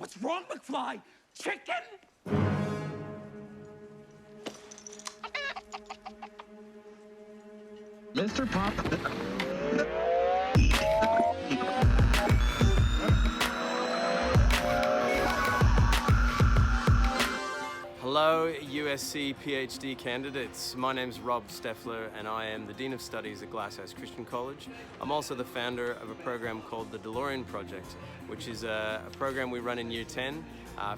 What's wrong, McFly? Chicken? Mr. Pop. Hello USC PhD candidates. My name's Rob Steffler and I am the Dean of Studies at Glasshouse Christian College. I'm also the founder of a program called the DeLorean Project, which is a program we run in Year 10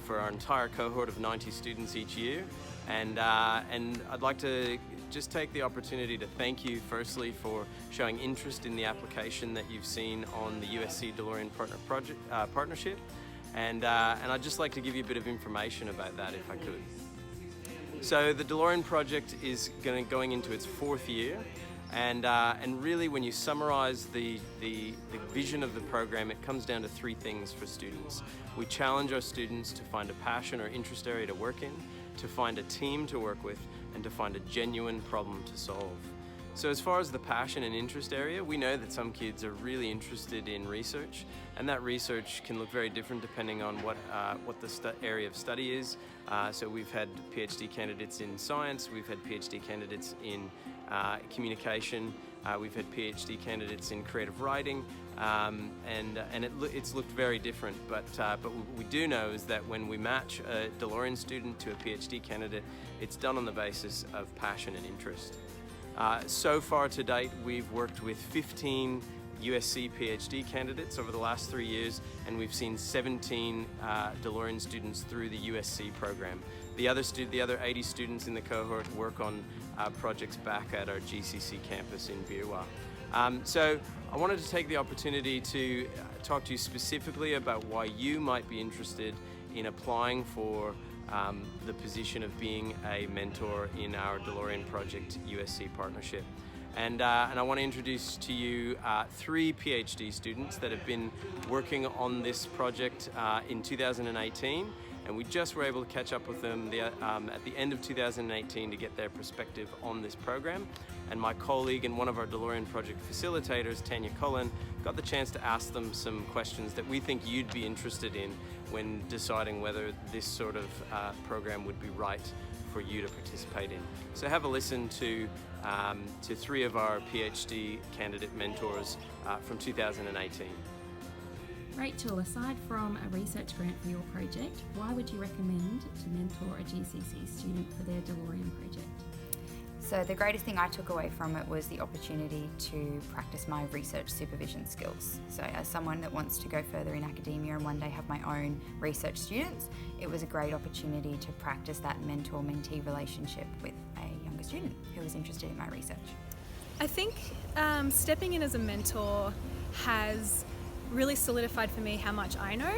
for our entire cohort of 90 students each year. And I'd like to just take the opportunity to thank you firstly for showing interest in the application that you've seen on the USC DeLorean partnership. And I'd just like to give you a bit of information about that if I could. So the DeLorean Project is going into its 4th year, and really when you summarize the vision of the program, it comes down to 3 things for students. We challenge our students to find a passion or interest area to work in, to find a team to work with, and to find a genuine problem to solve. So as far as the passion and interest area, we know that some kids are really interested in research, and that research can look very different depending on what the area of study is. So we've had PhD candidates in science, we've had PhD candidates in communication, we've had PhD candidates in creative writing, and it's looked very different. But what we do know is that when we match a DeLorean student to a PhD candidate, it's done on the basis of passion and interest. So far to date, we've worked with 15 USC PhD candidates over the last 3 years, and we've seen 17 DeLorean students through the USC program. The other 80 students in the cohort work on projects back at our GCC campus in Beerwah. So I wanted to take the opportunity to talk to you specifically about why you might be interested in applying for the position of being a mentor in our DeLorean Project USC partnership. And I want to introduce to you 3 PhD students that have been working on this project in 2018, and we just were able to catch up with them at the end of 2018 to get their perspective on this program. And my colleague and one of our DeLorean Project facilitators, Tanya Cullen, got the chance to ask them some questions that we think you'd be interested in when deciding whether this sort of program would be right for you to participate in. So have a listen to 3 of our PhD candidate mentors from 2018. Rachel, aside from a research grant for your project, why would you recommend to mentor a GCC student for their DeLorean project? So the greatest thing I took away from it was the opportunity to practice my research supervision skills. So as someone that wants to go further in academia and one day have my own research students, it was a great opportunity to practice that mentor-mentee relationship with a younger student who was interested in my research. I think stepping in as a mentor has really solidified for me how much I know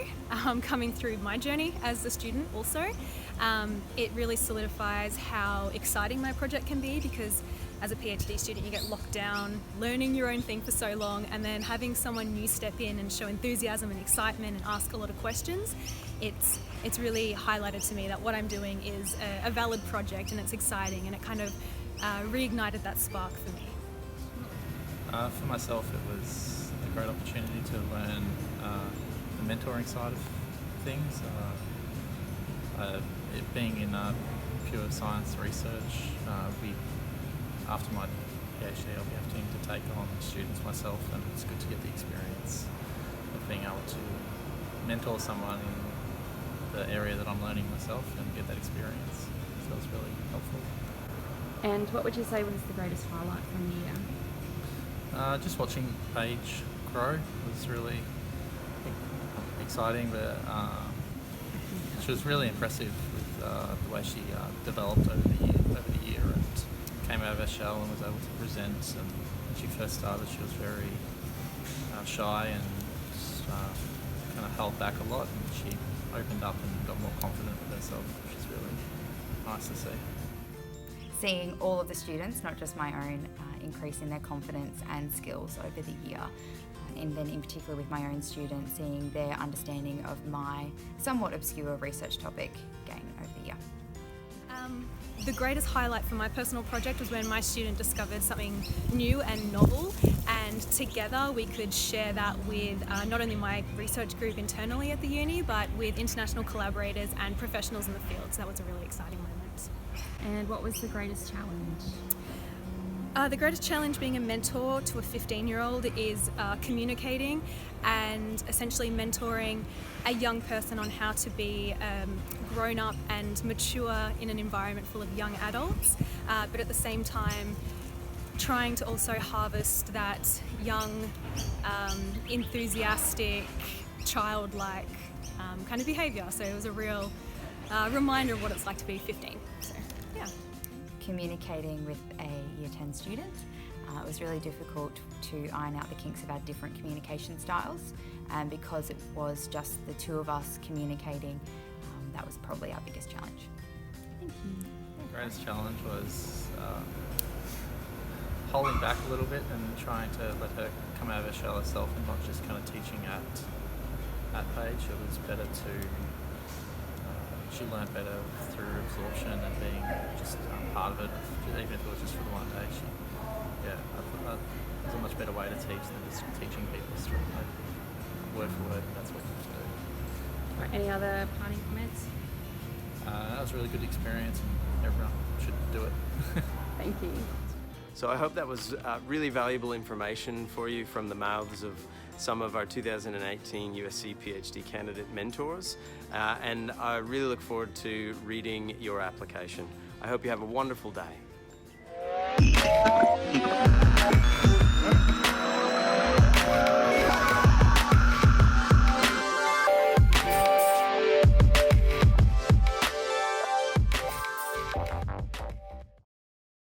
coming through my journey as a student also. It really solidifies how exciting my project can be, because as a PhD student you get locked down learning your own thing for so long, and then having someone new step in and show enthusiasm and excitement and ask a lot of questions, it's really highlighted to me that what I'm doing is a valid project and it's exciting, and it kind of reignited that spark for me. For myself, it was a great opportunity to learn the mentoring side of things. It being in pure science research, after my PhD I'll be having to take on students myself, and it's good to get the experience of being able to mentor someone in the area that I'm learning myself and get that experience. So it's really helpful. And what would you say was the greatest highlight from the year? Just watching Paige grow was really exciting, but she was really impressive with the way she developed over the year and came out of her shell and was able to present. And when she first started, she was very shy and kind of held back a lot, and she opened up and got more confident with herself, which is really nice to see. Seeing all of the students, not just my own, increase in their confidence and skills over the year, and then in particular with my own students, seeing their understanding of my somewhat obscure research topic gain over the year. The greatest highlight for my personal project was when my student discovered something new and novel, and and together we could share that with not only my research group internally at the uni, but with international collaborators and professionals in the field. So that was a really exciting moment. And what was the greatest challenge? The greatest challenge being a mentor to a 15-year-old is communicating and essentially mentoring a young person on how to be grown up and mature in an environment full of young adults, but at the same time trying to also harvest that young, enthusiastic, childlike kind of behaviour. So it was a real reminder of what it's like to be 15. So, yeah. Communicating with a Year 10 student, it was really difficult to iron out the kinks of our different communication styles, and because it was just the two of us communicating, that was probably our biggest challenge. Thank you. The greatest challenge was holding back a little bit and trying to let her come out of her shell herself and not just kind of teaching at Page. It was better to, she learned better through absorption and being just part of it, even if it was just for the one day. I thought that was a much better way to teach than just teaching people straight word for word. That's what you have to do. Right, any other parting comments? That was a really good experience and everyone should do it. Thank you. So I hope that was really valuable information for you from the mouths of some of our 2018 USC PhD candidate mentors, and I really look forward to reading your application. I hope you have a wonderful day.